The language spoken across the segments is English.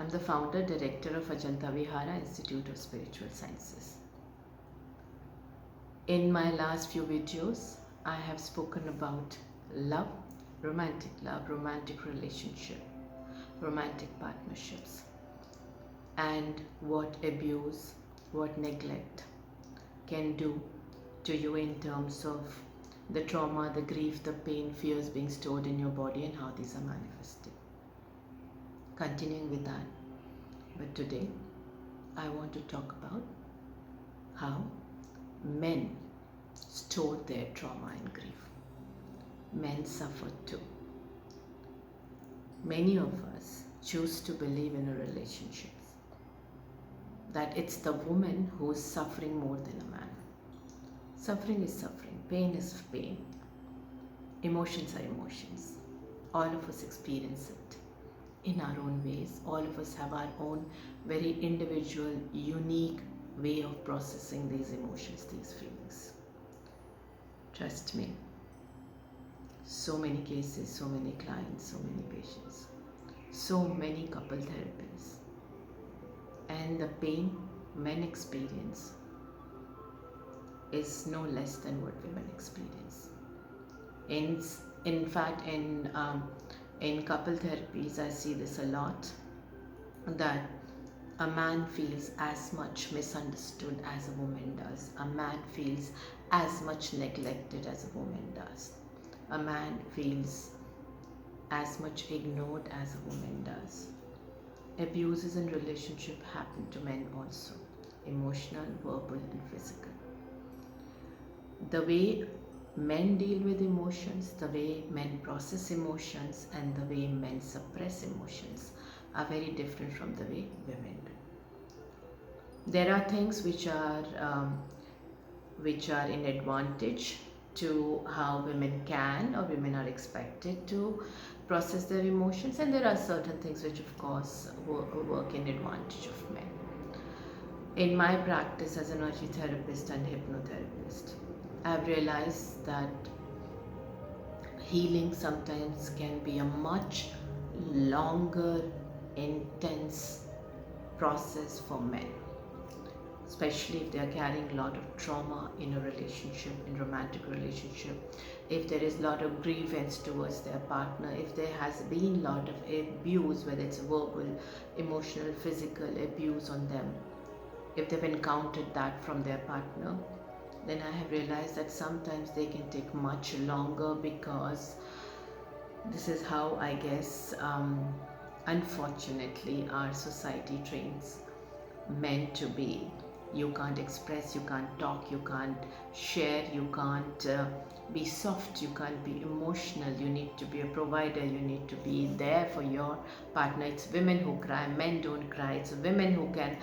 I'm the founder, director of Ajanta Vihara Institute of Spiritual Sciences. In my last few videos, I have spoken about love, romantic relationship, romantic partnerships, and what abuse, what neglect can do to you in terms of the trauma, the grief, the pain, fears being stored in your body and how these are manifested. Continuing with that, but today I want to talk about how men store their trauma and grief. Men suffer too. Many of us choose to believe in a relationship that it's the woman who is suffering more than a man. Suffering is suffering, pain is pain, emotions are emotions. All of us experience it in our own ways. All of us have our own very individual, unique way of processing these emotions, these feelings. Trust me, so many cases, so many clients, so many patients, so many couple therapies, and the pain men experience is no less than what women experience. In fact, in couple therapies, I see this a lot, that a man feels as much misunderstood as a woman does. A man feels as much neglected as a woman does. A man feels as much ignored as a woman does. Abuses in relationship happen to men also, emotional, verbal and physical. The way men deal with emotions, the way men process emotions, and the way men suppress emotions are very different from the way women do. There are things which are in advantage to how women can or women are expected to process their emotions, and there are certain things which of course work in advantage of men. In my practice as an energy therapist and hypnotherapist, I've realized that healing sometimes can be a much longer, intense process for men, especially if they are carrying a lot of trauma in a relationship, in romantic relationship, if there is a lot of grievance towards their partner, if there has been a lot of abuse, whether it's verbal, emotional, physical abuse on them, if they've encountered that from their partner, then I have realized that sometimes they can take much longer, because this is how, I guess, unfortunately our society trains men to be. You can't express, you can't talk, you can't share, you can't be soft, you can't be emotional, you need to be a provider, you need to be there for your partner. It's women who cry, men don't cry. It's women who can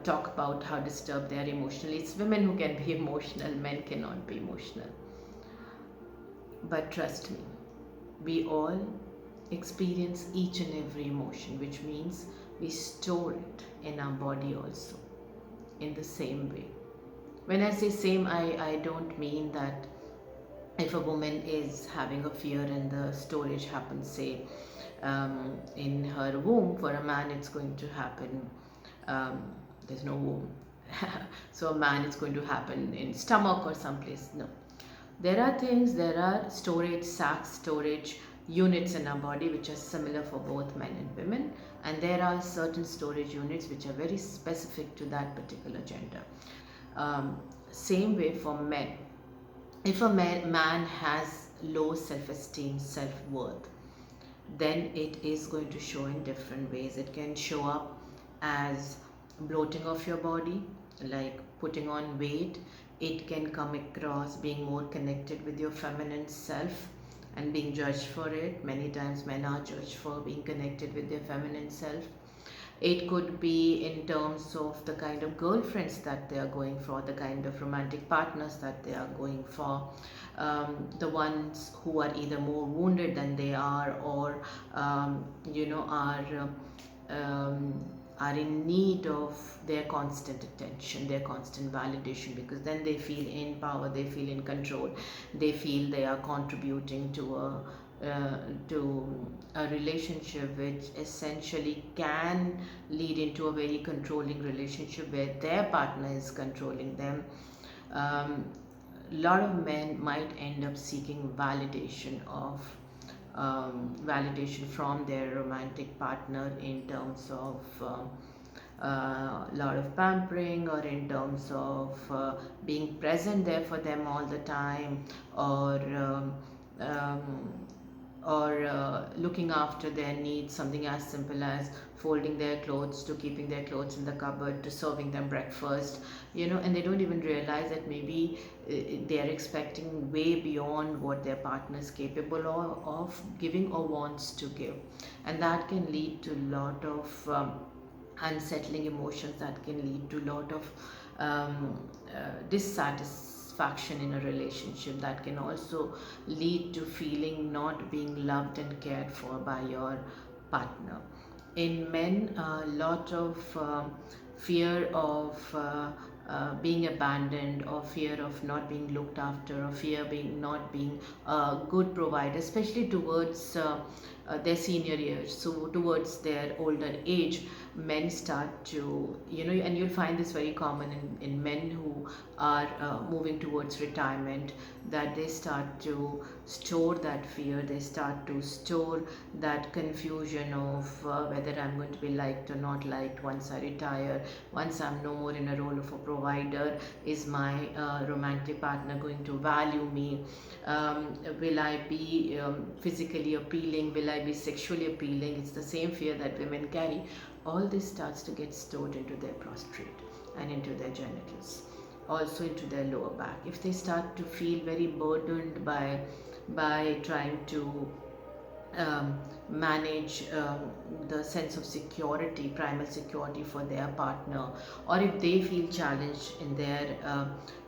talk about how disturbed they are emotionally. It's women who can be emotional, men cannot be emotional. But trust me, we all experience each and every emotion, which means we store it in our body also in the same way. When I say same, I don't mean that if a woman is having a fear and the storage happens, say, in her womb, for a man it's going to happen, there's no womb. So a man, it's going to happen in stomach or someplace. No. There are things, there are storage sacs, storage units in our body which are similar for both men and women, and there are certain storage units which are very specific to that particular gender. Same way for men. If a man has low self-esteem, self-worth, then it is going to show in different ways. It can show up as bloating of your body, like putting on weight. It can come across being more connected with your feminine self and being judged for it. Many times men are judged for being connected with their feminine self. It could be in terms of the kind of girlfriends that they are going for, the kind of romantic partners that they are going for, the ones who are either more wounded than they are, or are in need of their constant attention, their constant validation, because then they feel in power, they feel in control, they feel they are contributing to a to a relationship which essentially can lead into a very controlling relationship where their partner is controlling them. um, a lot of men might end up seeking validation from their romantic partner in terms of a lot of pampering, or in terms of being present there for them all the time, or um, looking after their needs, something as simple as folding their clothes, to keeping their clothes in the cupboard, to serving them breakfast, and they don't even realize that maybe they are expecting way beyond what their partner is capable of giving or wants to give. And that can lead to a lot of unsettling emotions, that can lead to a lot of dissatisfaction in a relationship, that can also lead to feeling not being loved and cared for by your partner. In men, a lot of fear of being abandoned, or fear of not being looked after, or fear being not being a good provider, especially towards their senior years, so towards their older age, men start to, and you'll find this very common in men who are moving towards retirement, that they start to store that fear, they start to store that confusion of whether I'm going to be liked or not liked once I retire, once I'm no more in a role of a provider. Is my romantic partner going to value me? Will I be physically appealing? Will I be sexually appealing? It's the same fear that women carry. All this starts to get stored into their prostrate and into their genitals, also into their lower back. If they start to feel very burdened by trying to manage the sense of security, primal security for their partner, or if they feel challenged in their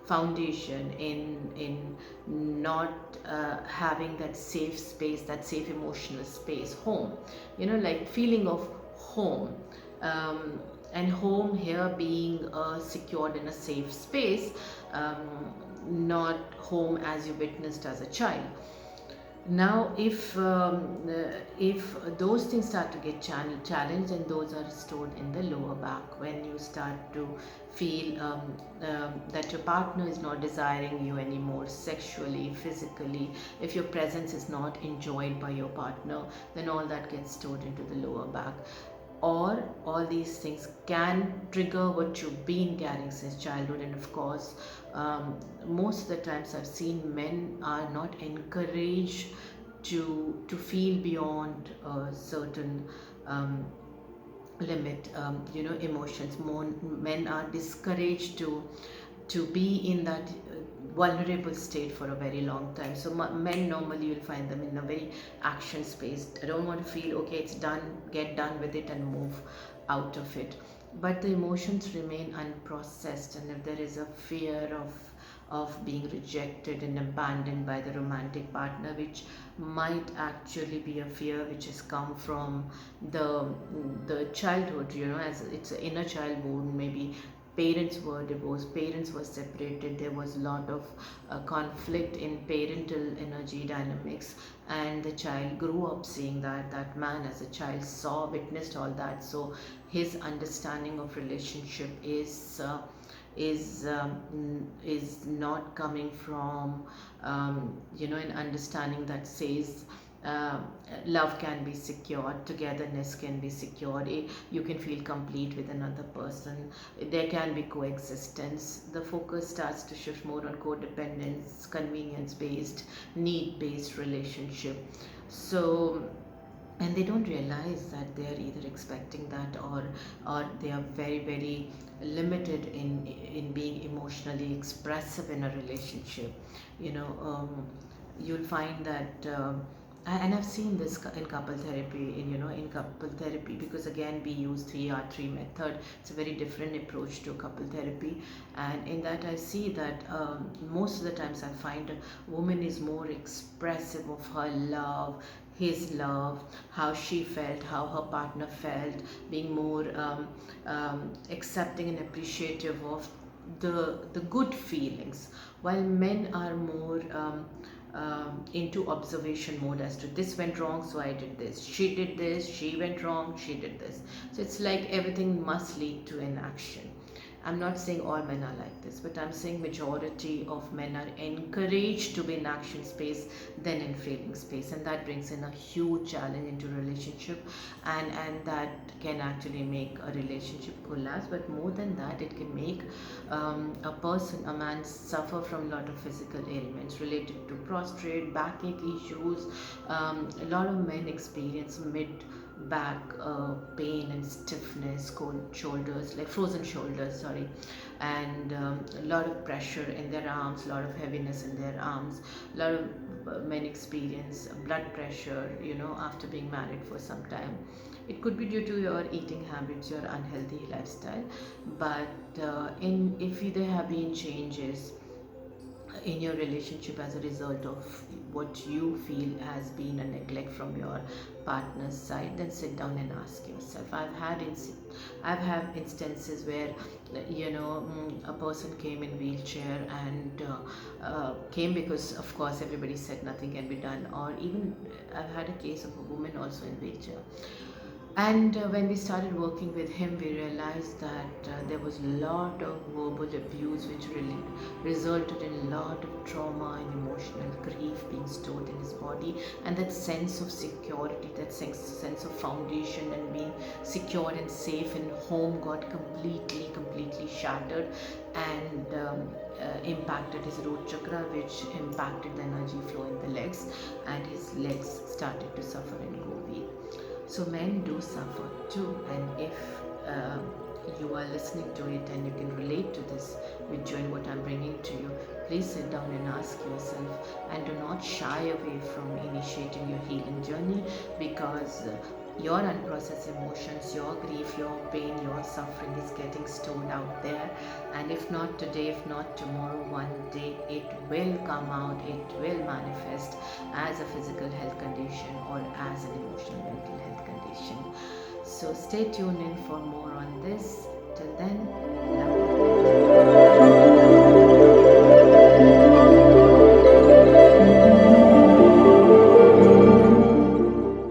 foundation, in not having that safe space, that safe emotional space, home, like feeling of home. um, and home here being secured in a safe space, not home as you witnessed as a child. Now, if those things start to get challenged, and those are stored in the lower back, when you start to feel that your partner is not desiring you anymore sexually, physically, if your presence is not enjoyed by your partner, then all that gets stored into the lower back. Or all these things can trigger what you've been carrying since childhood. And of course, most of the times I've seen men are not encouraged to feel beyond a certain limit, emotions. More men are discouraged to be in that vulnerable state for a very long time. So men normally, you'll find them in a very action space. I don't want to feel okay, it's done, get done with it and move out of it. But the emotions remain unprocessed, and if there is a fear of being rejected and abandoned by the romantic partner, which might actually be a fear which has come from the childhood, as it's an inner child wound. Maybe parents were divorced, parents were separated, there was a lot of conflict in parental energy dynamics, and the child grew up seeing that man as a child witnessed all that. So his understanding of relationship is not coming from an understanding that says uh, love can be secured, togetherness can be secured, you can feel complete with another person, there can be coexistence. The focus starts to shift more on codependence, convenience based, need based relationship. So, and they don't realize that they are either expecting that, or they are very very limited in being emotionally expressive in a relationship. You'll find that and I've seen this in couple therapy, in couple therapy, because again we use 3R3 method. It's a very different approach to couple therapy, and in that I see that most of the times I find a woman is more expressive of her love, his love, how she felt, how her partner felt, being more accepting and appreciative of the good feelings, while men are more into observation mode as to this went wrong, so I did this, she did this, she went wrong, she did this. So it's like everything must lead to inaction. I'm not saying all men are like this, but I'm saying majority of men are encouraged to be in action space than in feeling space, and that brings in a huge challenge into relationship, and that can actually make a relationship collapse. But more than that, it can make a man suffer from a lot of physical ailments related to prostrate, backache issues. A lot of men experience mid back pain and stiffness, cold shoulders, like frozen shoulders, sorry, and a lot of pressure in their arms, a lot of heaviness in their arms. A lot of men experience blood pressure, after being married for some time. It could be due to your eating habits, your unhealthy lifestyle, but if there have been changes in your relationship as a result of what you feel has been a neglect from your partner's side, then sit down and ask yourself. I've had instances where a person came in wheelchair and came because of course everybody said nothing can be done, or even I've had a case of a woman also in wheelchair. And when we started working with him, we realized that there was a lot of verbal abuse, which really resulted in a lot of trauma and emotional grief being stored in his body. And that sense of security, that sense of foundation and being secure and safe in home got completely shattered, and impacted his root chakra, which impacted the energy flow in the legs, and his legs started to suffer and go weak. So men do suffer too, and if you are listening to it and you can relate to this with joy what I'm bringing to you, please sit down and ask yourself, and do not shy away from initiating your healing journey, because your unprocessed emotions, your grief, your pain, your suffering is getting stored out there, and if not today, if not tomorrow, one day it will come out, it will manifest as a physical health condition or as an emotional mental health condition. So stay tuned in for more on this.